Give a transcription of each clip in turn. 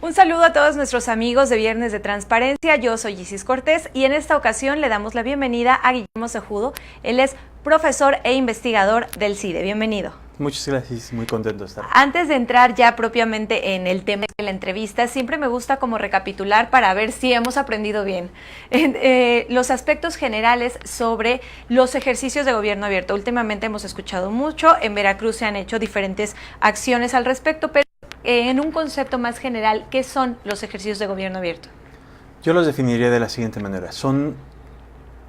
Un saludo a todos nuestros amigos de Viernes de Transparencia. Yo soy Isis Cortés y en esta ocasión le damos la bienvenida a Guillermo Cejudo. Él es profesor e investigador del CIDE. Bienvenido. Muchas gracias, muy contento de estar. Antes de entrar ya propiamente en el tema de la entrevista, siempre me gusta como recapitular para ver si hemos aprendido bien los aspectos generales sobre los ejercicios de gobierno abierto. Últimamente hemos escuchado mucho, en Veracruz se han hecho diferentes acciones al respecto, pero en un concepto más general, ¿qué son los ejercicios de gobierno abierto? Yo los definiría de la siguiente manera. Son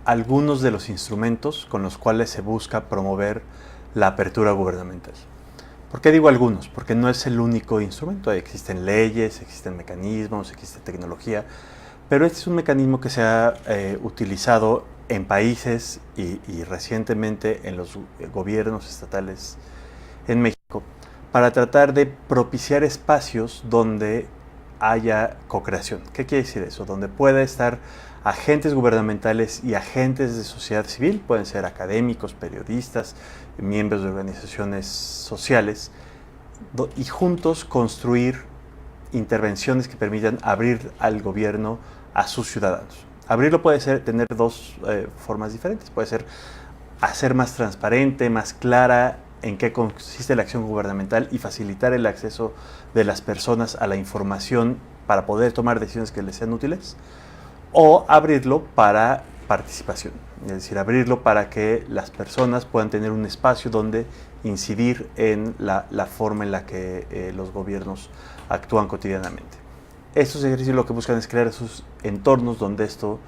algunos de los instrumentos con los cuales se busca promover la apertura gubernamental. ¿Por qué digo algunos? Porque no es el único instrumento. Existen leyes, existen mecanismos, existe tecnología, pero este es un mecanismo que se ha utilizado en países y recientemente en los gobiernos estatales en México para tratar de propiciar espacios donde haya co-creación. ¿Qué quiere decir eso? Donde pueda estar agentes gubernamentales y agentes de sociedad civil, pueden ser académicos, periodistas, miembros de organizaciones sociales, y juntos construir intervenciones que permitan abrir al gobierno a sus ciudadanos. Abrirlo puede ser tener dos formas diferentes. Puede ser hacer más transparente, más clara en qué consiste la acción gubernamental y facilitar el acceso de las personas a la información para poder tomar decisiones que les sean útiles, o abrirlo para participación, es decir, abrirlo para que las personas puedan tener un espacio donde incidir en la forma en la que los gobiernos actúan cotidianamente. Estos ejercicios lo que buscan es crear esos entornos donde esto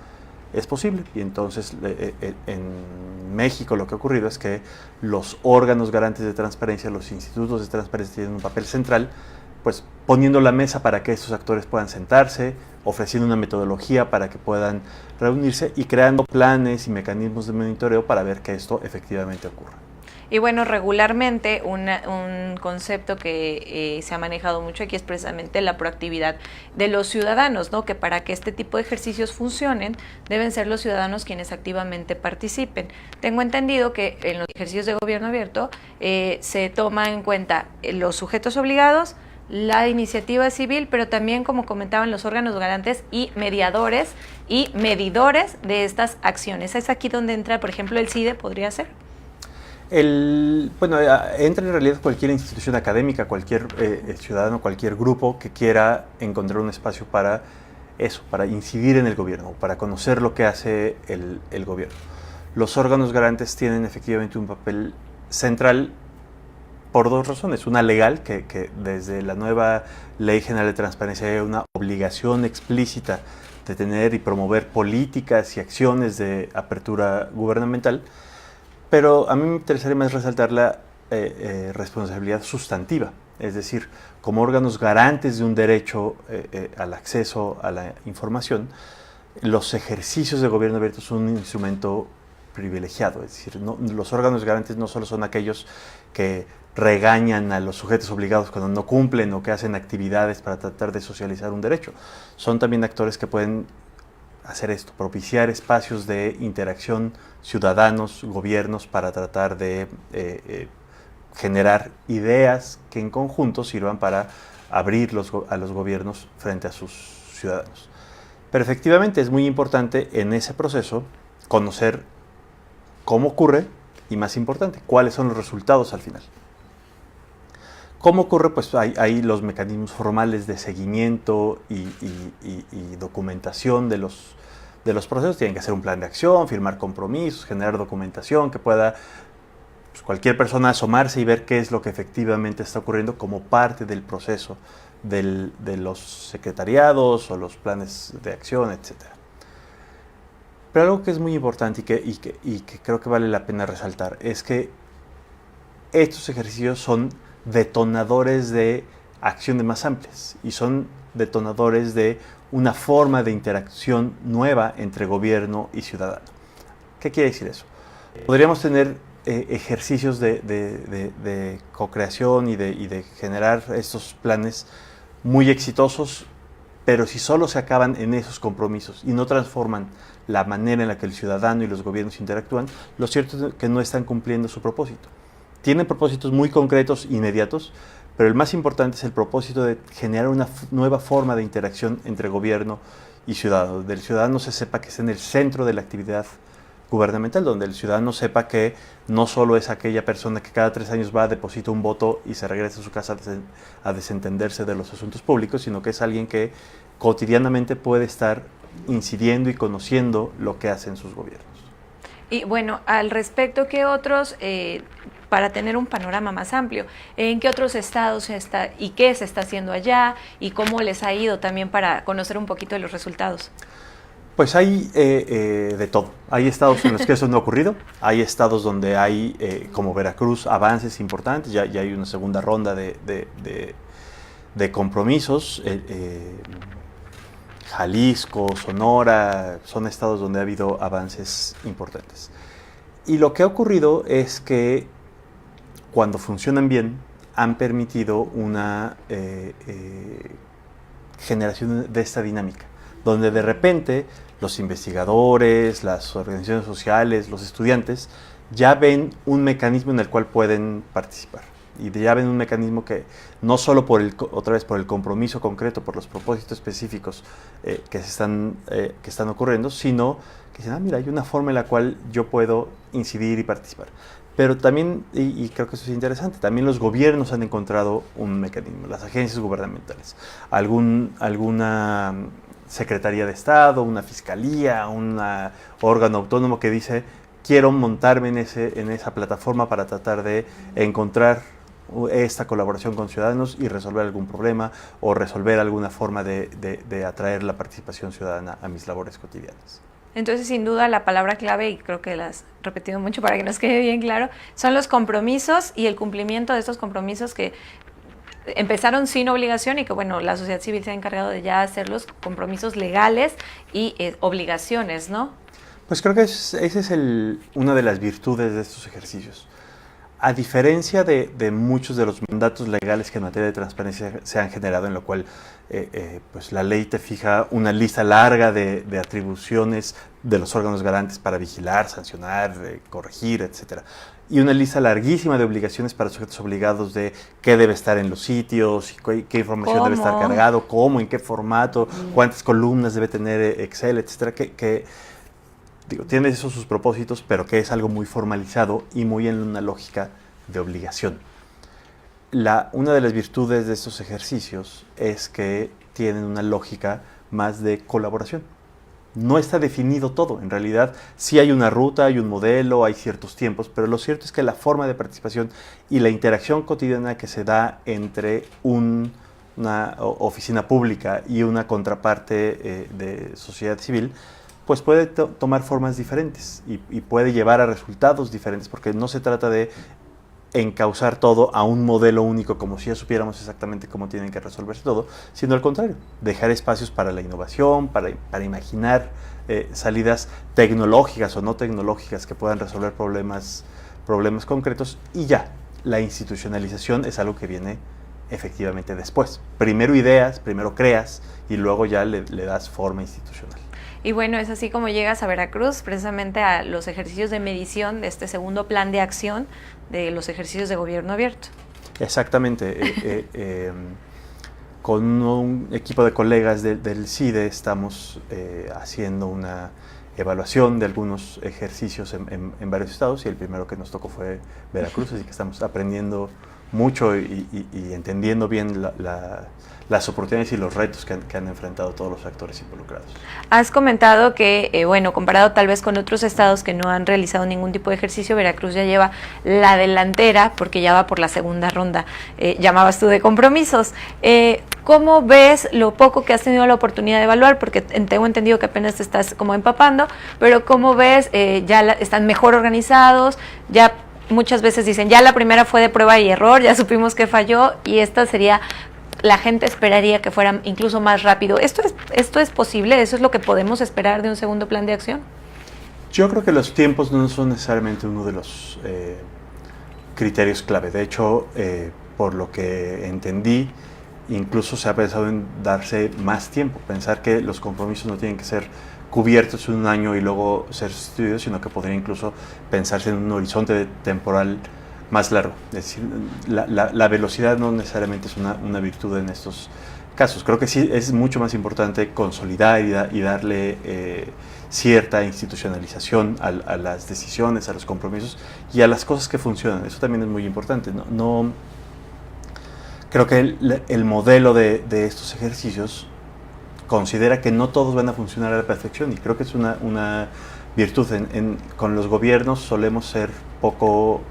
es posible, y entonces en México lo que ha ocurrido es que los órganos garantes de transparencia, los institutos de transparencia tienen un papel central, pues poniendo la mesa para que estos actores puedan sentarse, ofreciendo una metodología para que puedan reunirse y creando planes y mecanismos de monitoreo para ver que esto efectivamente ocurra. Y bueno, regularmente un concepto que se ha manejado mucho aquí es precisamente la proactividad de los ciudadanos, ¿no? Que para que este tipo de ejercicios funcionen, deben ser los ciudadanos quienes activamente participen. Tengo entendido que en los ejercicios de gobierno abierto se toma en cuenta los sujetos obligados, la iniciativa civil, pero también, como comentaban, los órganos garantes y mediadores y medidores de estas acciones. ¿Es aquí donde entra, por ejemplo, el CIDE? ¿Podría ser? Bueno, entra en realidad cualquier institución académica, cualquier ciudadano, cualquier grupo que quiera encontrar un espacio para eso, para incidir en el gobierno, para conocer lo que hace el gobierno. Los órganos garantes tienen efectivamente un papel central por dos razones. Una legal, que desde la nueva Ley General de Transparencia hay una obligación explícita de tener y promover políticas y acciones de apertura gubernamental, pero a mí me interesaría más resaltar la responsabilidad sustantiva, es decir, como órganos garantes de un derecho al acceso a la información, los ejercicios de gobierno abierto son un instrumento privilegiado, es decir, los órganos garantes no solo son aquellos que regañan a los sujetos obligados cuando no cumplen o que hacen actividades para tratar de socializar un derecho, son también actores que pueden hacer esto, propiciar espacios de interacción ciudadanos, gobiernos, para tratar de generar ideas que en conjunto sirvan para abrir a los gobiernos frente a sus ciudadanos. Pero efectivamente es muy importante en ese proceso conocer cómo ocurre y, más importante, cuáles son los resultados al final. ¿Cómo ocurre? Pues hay los mecanismos formales de seguimiento y documentación de los procesos. Tienen que hacer un plan de acción, firmar compromisos, generar documentación que pueda pues, cualquier persona asomarse y ver qué es lo que efectivamente está ocurriendo como parte del proceso de los secretariados o los planes de acción, etc. Pero algo que es muy importante y que creo que vale la pena resaltar es que estos ejercicios son detonadores de acciones más amplias y son detonadores de una forma de interacción nueva entre gobierno y ciudadano. ¿Qué quiere decir eso? Podríamos tener ejercicios de co-creación y de generar estos planes muy exitosos, pero si solo se acaban en esos compromisos y no transforman la manera en la que el ciudadano y los gobiernos interactúan, lo cierto es que no están cumpliendo su propósito. Tienen propósitos muy concretos, inmediatos, pero el más importante es el propósito de generar una nueva forma de interacción entre gobierno y ciudadano, donde el ciudadano se sepa que está en el centro de la actividad gubernamental, donde el ciudadano sepa que no solo es aquella persona que cada 3 años va, deposita un voto y se regresa a su casa a desentenderse de los asuntos públicos, sino que es alguien que cotidianamente puede estar incidiendo y conociendo lo que hacen sus gobiernos. Y bueno, al respecto, ¿qué otros, para tener un panorama más amplio, en qué otros estados se está y qué se está haciendo allá y cómo les ha ido también para conocer un poquito de los resultados? Pues hay de todo. Hay estados en los que eso no ha ocurrido, hay estados donde hay, como Veracruz, avances importantes, ya hay una segunda ronda de compromisos. Jalisco, Sonora, son estados donde ha habido avances importantes. Y lo que ha ocurrido es que cuando funcionan bien, han permitido una generación de esta dinámica, donde de repente los investigadores, las organizaciones sociales, los estudiantes, ya ven un mecanismo en el cual pueden participar. Y ya ven un mecanismo que no solo otra vez por el compromiso concreto, por los propósitos específicos que están ocurriendo, sino que dicen, mira, hay una forma en la cual yo puedo incidir y participar. Pero también, y creo que eso es interesante, también los gobiernos han encontrado un mecanismo, las agencias gubernamentales, alguna Secretaría de Estado, una fiscalía, un órgano autónomo que dice, quiero montarme en esa plataforma para tratar de encontrar esta colaboración con ciudadanos y resolver algún problema o resolver alguna forma de atraer la participación ciudadana a mis labores cotidianas. Entonces, sin duda, la palabra clave, y creo que la has repetido mucho para que nos quede bien claro, son los compromisos y el cumplimiento de estos compromisos que empezaron sin obligación y que, bueno, la sociedad civil se ha encargado de ya hacer los compromisos legales y obligaciones, ¿no? Pues creo que esa es una de las virtudes de estos ejercicios. A diferencia de muchos de los mandatos legales que en materia de transparencia se han generado, en lo cual pues la ley te fija una lista larga de atribuciones de los órganos garantes para vigilar, sancionar, corregir, etc. Y una lista larguísima de obligaciones para sujetos obligados de qué debe estar en los sitios, qué información debe estar cargado, cómo, en qué formato, cuántas columnas debe tener Excel, etc. Tiene esos sus propósitos, pero que es algo muy formalizado y muy en una lógica de obligación. Una de las virtudes de estos ejercicios es que tienen una lógica más de colaboración. No está definido todo, en realidad sí hay una ruta, hay un modelo, hay ciertos tiempos, pero lo cierto es que la forma de participación y la interacción cotidiana que se da entre una oficina pública y una contraparte de sociedad civil, pues puede tomar formas diferentes y puede llevar a resultados diferentes, porque no se trata de encauzar todo a un modelo único como si ya supiéramos exactamente cómo tienen que resolverse todo, sino al contrario, dejar espacios para la innovación, para imaginar salidas tecnológicas o no tecnológicas que puedan resolver problemas concretos, y ya, la institucionalización es algo que viene efectivamente después. Primero ideas, primero creas y luego ya le das forma institucional. Y bueno, es así como llegas a Veracruz, precisamente a los ejercicios de medición de este segundo plan de acción de los ejercicios de gobierno abierto. Exactamente. Con un equipo de colegas del CIDE estamos haciendo una evaluación de algunos ejercicios en varios estados, y el primero que nos tocó fue Veracruz, así que estamos aprendiendo mucho y entendiendo bien las oportunidades y los retos que han enfrentado todos los actores involucrados. Has comentado que, bueno, comparado tal vez con otros estados que no han realizado ningún tipo de ejercicio, Veracruz ya lleva la delantera porque ya va por la segunda ronda, llamabas tú de compromisos. ¿Cómo ves lo poco que has tenido la oportunidad de evaluar? Porque tengo entendido que apenas te estás como empapando, pero ¿cómo ves? ¿Están mejor organizados? Ya muchas veces dicen, ya la primera fue de prueba y error, ya supimos que falló, y esta sería... La gente esperaría que fuera incluso más rápido. ¿Esto es posible? ¿Eso es lo que podemos esperar de un segundo plan de acción? Yo creo que los tiempos no son necesariamente uno de los criterios clave. De hecho, por lo que entendí, incluso se ha pensado en darse más tiempo. Pensar que los compromisos no tienen que ser cubiertos en un año y luego ser sustituidos, sino que podría incluso pensarse en un horizonte temporal más largo. Es decir, la velocidad no necesariamente es una virtud en estos casos. Creo que sí es mucho más importante consolidar y darle cierta institucionalización a las decisiones, a los compromisos y a las cosas que funcionan. Eso también es muy importante. No creo que el modelo de estos ejercicios considera que no todos van a funcionar a la perfección, y creo que es una virtud. Con los gobiernos solemos ser poco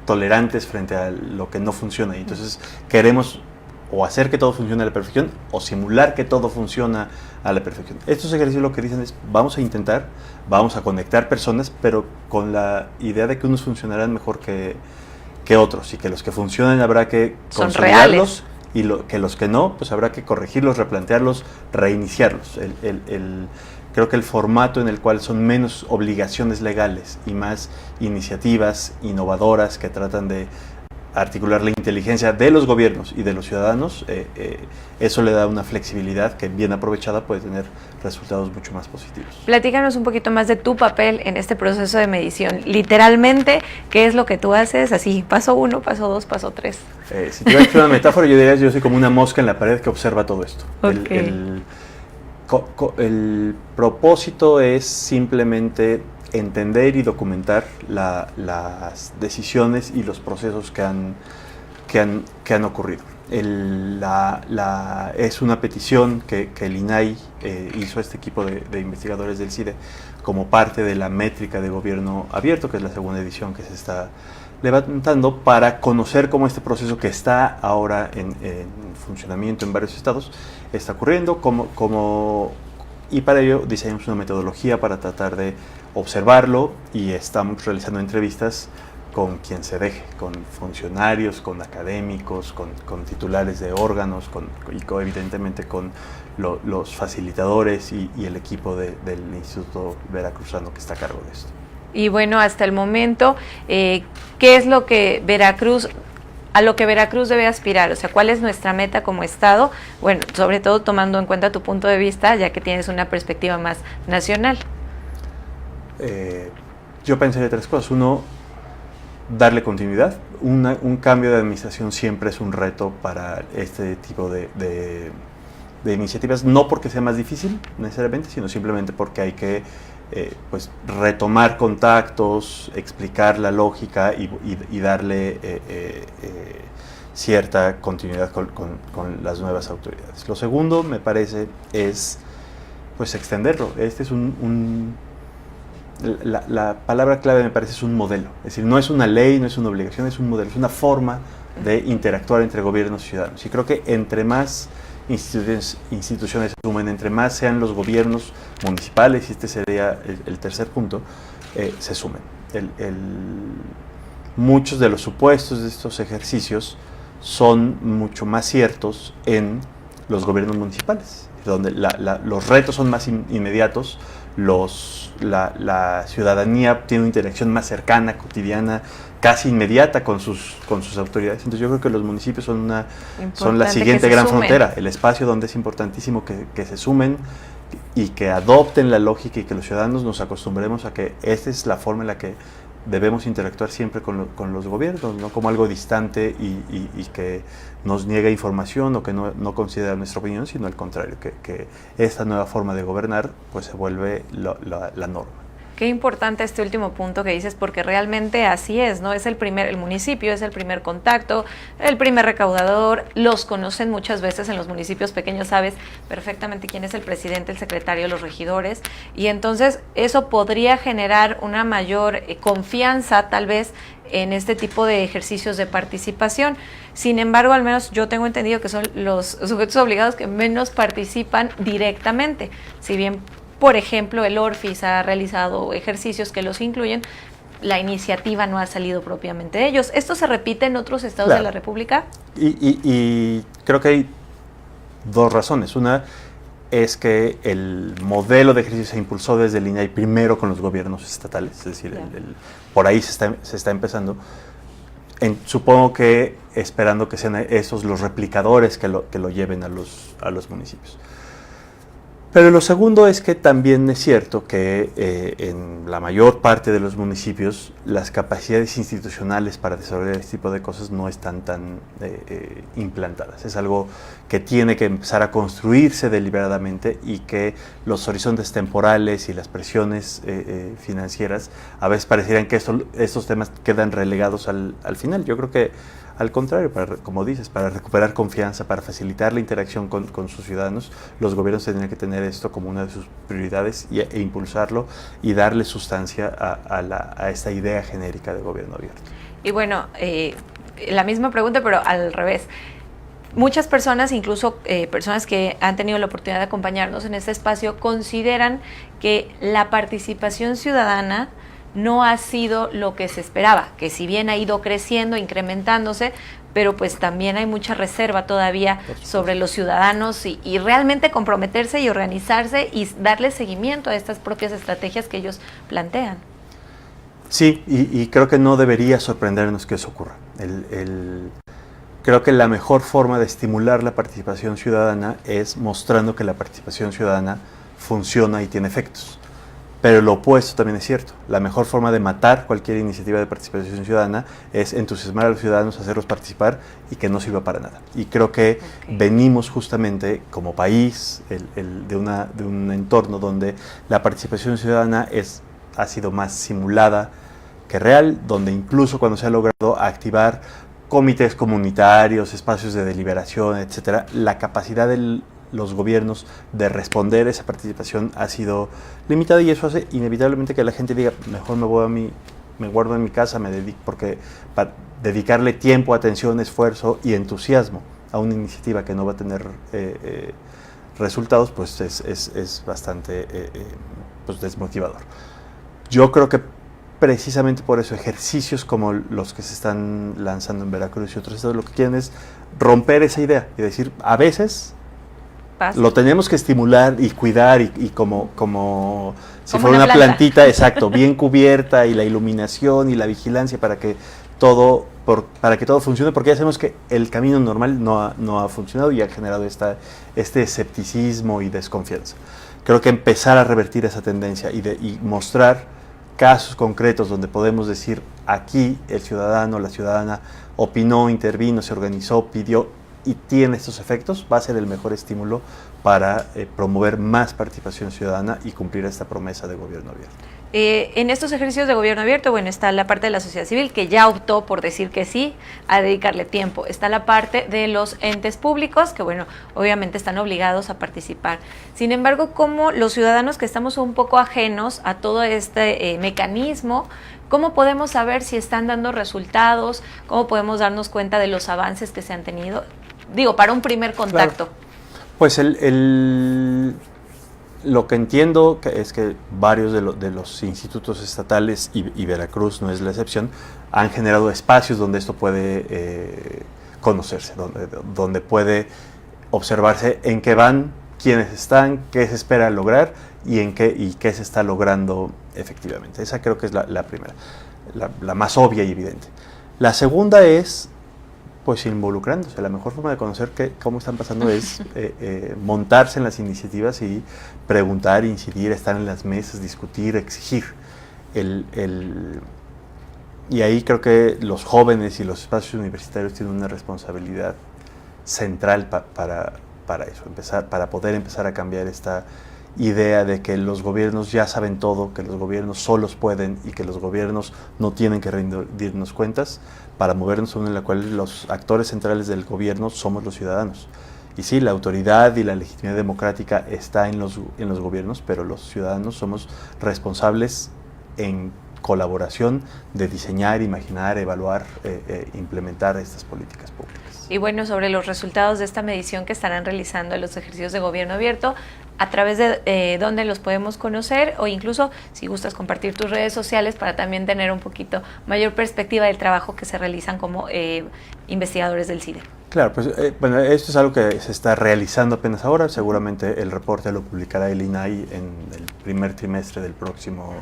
tolerantes frente a lo que no funciona, y entonces queremos o hacer que todo funcione a la perfección o simular que todo funciona a la perfección. Estos ejercicios lo que dicen es: vamos a intentar, vamos a conectar personas, pero con la idea de que unos funcionarán mejor que otros, y que los que funcionan habrá que consolidarlos, y que los que no, pues habrá que corregirlos, replantearlos, reiniciarlos. Creo que el formato en el cual son menos obligaciones legales y más iniciativas innovadoras que tratan de articular la inteligencia de los gobiernos y de los ciudadanos, eso le da una flexibilidad que, bien aprovechada, puede tener resultados mucho más positivos. Platícanos un poquito más de tu papel en este proceso de medición. Literalmente, ¿qué es lo que tú haces? Así, paso 1, paso 2, paso 3. Si tuviera que hacer una metáfora, yo diría que yo soy como una mosca en la pared que observa todo esto. Okay. El propósito es simplemente entender y documentar las decisiones y los procesos que han ocurrido. Es una petición que el INAI hizo a este equipo de investigadores del CIDE como parte de la métrica de gobierno abierto, que es la segunda edición que se está levantando, para conocer cómo este proceso, que está ahora en funcionamiento en varios estados, está ocurriendo, y para ello diseñamos una metodología para tratar de observarlo, y estamos realizando entrevistas con quien se deje, con funcionarios, con académicos, con titulares de órganos, evidentemente con los facilitadores y el equipo del Instituto Veracruzano que está a cargo de esto. Y bueno, hasta el momento, ¿qué es lo que a lo que Veracruz debe aspirar? O sea, ¿cuál es nuestra meta como Estado? Bueno, sobre todo tomando en cuenta tu punto de vista, ya que tienes una perspectiva más nacional. Yo pensaría 3 cosas. Uno, darle continuidad. Un cambio de administración siempre es un reto para este tipo de iniciativas, no porque sea más difícil necesariamente, sino simplemente porque hay que retomar contactos, explicar la lógica y darle cierta continuidad con las nuevas autoridades. Lo segundo, me parece, es extenderlo. Este es la palabra clave, me parece, es un modelo. Es decir, no es una ley, no es una obligación, es un modelo, es una forma de interactuar entre gobiernos y ciudadanos. Y creo que entre más instituciones se sumen, entre más sean los gobiernos municipales, y este sería el tercer punto, se sumen. Muchos de los supuestos de estos ejercicios son mucho más ciertos en los gobiernos municipales, donde los retos son más inmediatos, la ciudadanía tiene una interacción más cercana, cotidiana, casi inmediata con sus autoridades. Entonces yo creo que los municipios son la siguiente gran frontera, el espacio donde es importantísimo que se sumen y que adopten la lógica, y que los ciudadanos nos acostumbremos a que esta es la forma en la que debemos interactuar siempre con los gobiernos, no como algo distante y que nos niega información o que no considera nuestra opinión, sino al contrario, que esta nueva forma de gobernar se vuelve la norma. Qué importante este último punto que dices, porque realmente así es, ¿no? El municipio es el primer contacto, el primer recaudador, los conocen muchas veces en los municipios pequeños, sabes perfectamente quién es el presidente, el secretario, los regidores, y entonces eso podría generar una mayor confianza, tal vez, en este tipo de ejercicios de participación. Sin embargo, al menos yo tengo entendido que son los sujetos obligados que menos participan directamente, si bien, por ejemplo, el ORFIS ha realizado ejercicios que los incluyen, la iniciativa no ha salido propiamente de ellos. ¿Esto se repite en otros estados de la República? Y creo que hay 2 razones. Una es que el modelo de ejercicio se impulsó desde el INAI primero con los gobiernos estatales, es decir, por ahí se está empezando. Supongo que esperando que sean esos los replicadores que lo lleven a los municipios. Pero lo segundo es que también es cierto que en la mayor parte de los municipios las capacidades institucionales para desarrollar este tipo de cosas no están tan implantadas. Es algo que tiene que empezar a construirse deliberadamente y que los horizontes temporales y las presiones financieras a veces parecieran que estos temas quedan relegados al final. Yo creo que al contrario, como dices, para recuperar confianza, para facilitar la interacción con sus ciudadanos, los gobiernos tendrían que tener esto como una de sus prioridades e impulsarlo y darle sustancia a esta idea genérica de gobierno abierto. Y bueno, la misma pregunta, pero al revés. Muchas personas, incluso personas que han tenido la oportunidad de acompañarnos en este espacio, consideran que la participación ciudadana no ha sido lo que se esperaba, que si bien ha ido creciendo, incrementándose, pero pues también hay mucha reserva todavía sobre los ciudadanos y realmente comprometerse y organizarse y darle seguimiento a estas propias estrategias que ellos plantean. Sí, y creo que no debería sorprendernos que eso ocurra. Creo que la mejor forma de estimular la participación ciudadana es mostrando que la participación ciudadana funciona y tiene efectos. Pero lo opuesto también es cierto. La mejor forma de matar cualquier iniciativa de participación ciudadana es entusiasmar a los ciudadanos, hacerlos participar y que no sirva para nada. Y creo que venimos justamente como país de un entorno donde la participación ciudadana ha sido más simulada que real, donde incluso cuando se ha logrado activar comités comunitarios, espacios de deliberación, etcétera, la capacidad de los gobiernos de responder a esa participación ha sido limitada y eso hace inevitablemente que la gente diga, mejor me guardo en mi casa, porque para dedicarle tiempo, atención, esfuerzo y entusiasmo a una iniciativa que no va a tener resultados, pues es bastante pues desmotivador. Yo creo que precisamente por eso ejercicios como los que se están lanzando en Veracruz y otros estados lo que quieren es romper esa idea y decir, a veces lo tenemos que estimular y cuidar y como si fuera una plantita, exacto, bien cubierta y la iluminación y la vigilancia para que todo funcione, porque ya sabemos que el camino normal no ha funcionado y ha generado este escepticismo y desconfianza. Creo que empezar a revertir esa tendencia y mostrar casos concretos donde podemos decir aquí el ciudadano, la ciudadana opinó, intervino, se organizó, pidió y tiene estos efectos, va a ser el mejor estímulo para promover más participación ciudadana y cumplir esta promesa de gobierno abierto. En estos ejercicios de gobierno abierto, bueno, está la parte de la sociedad civil que ya optó por decir que sí, a dedicarle tiempo. Está la parte de los entes públicos que, bueno, obviamente están obligados a participar. Sin embargo, como los ciudadanos que estamos un poco ajenos a todo este mecanismo, ¿cómo podemos saber si están dando resultados? ¿Cómo podemos darnos cuenta de los avances que se han tenido? Digo, para un primer contacto. Claro. Pues lo que entiendo es que varios de los institutos estatales, y Veracruz no es la excepción, han generado espacios donde esto puede conocerse, donde puede observarse en qué van, quiénes están, qué se espera lograr y qué se está logrando efectivamente. Esa creo que es la primera, la más obvia y evidente. La segunda es pues involucrándose. La mejor forma de conocer cómo están pasando es montarse en las iniciativas y preguntar, incidir, estar en las mesas, discutir, exigir. Y ahí creo que los jóvenes y los espacios universitarios tienen una responsabilidad central para eso, para poder empezar a cambiar esta idea de que los gobiernos ya saben todo, que los gobiernos solos pueden y que los gobiernos no tienen que rendirnos cuentas, para movernos en la cual los actores centrales del gobierno somos los ciudadanos. Y sí, la autoridad y la legitimidad democrática está en los gobiernos, pero los ciudadanos somos responsables en colaboración de diseñar, imaginar, evaluar, implementar estas políticas públicas. Y bueno, sobre los resultados de esta medición que estarán realizando en los ejercicios de gobierno abierto, a través de dónde los podemos conocer o incluso si gustas compartir tus redes sociales para también tener un poquito mayor perspectiva del trabajo que se realizan como investigadores del CIDE. Claro, pues bueno, esto es algo que se está realizando apenas ahora. Seguramente el reporte lo publicará el INAI en el primer trimestre del próximo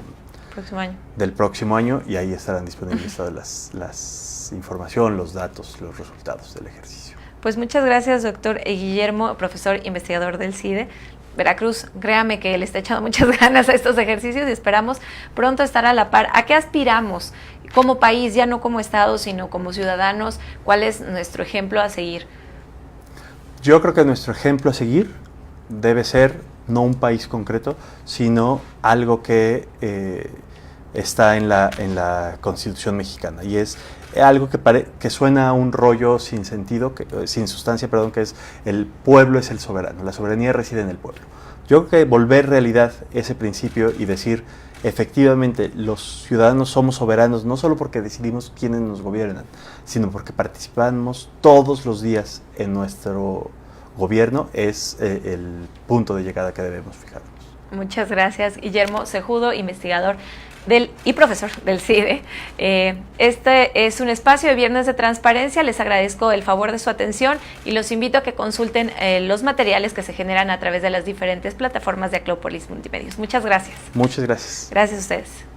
año y ahí estarán disponibles todas las información, los datos, los resultados del ejercicio. Pues muchas gracias, doctor Guillermo, profesor investigador del CIDE. Veracruz, créame que le está echando muchas ganas a estos ejercicios y esperamos pronto estar a la par. ¿A qué aspiramos como país, ya no como Estado, sino como ciudadanos? ¿Cuál es nuestro ejemplo a seguir? Yo creo que nuestro ejemplo a seguir debe ser no un país concreto, sino algo que está en la Constitución mexicana, y es algo que suena a un rollo sin sentido, sin sustancia, perdón, que es: el pueblo es el soberano, la soberanía reside en el pueblo. Yo creo que volver realidad ese principio y decir, efectivamente, los ciudadanos somos soberanos, no solo porque decidimos quiénes nos gobiernan, sino porque participamos todos los días en nuestro gobierno, es el punto de llegada que debemos fijarnos. Muchas gracias, Guillermo Cejudo, investigador y profesor del CIDE. Este es un espacio de Viernes de Transparencia. Les agradezco el favor de su atención y los invito a que consulten los materiales que se generan a través de las diferentes plataformas de Acrópolis Multimedios. Muchas gracias. Muchas gracias. Gracias a ustedes.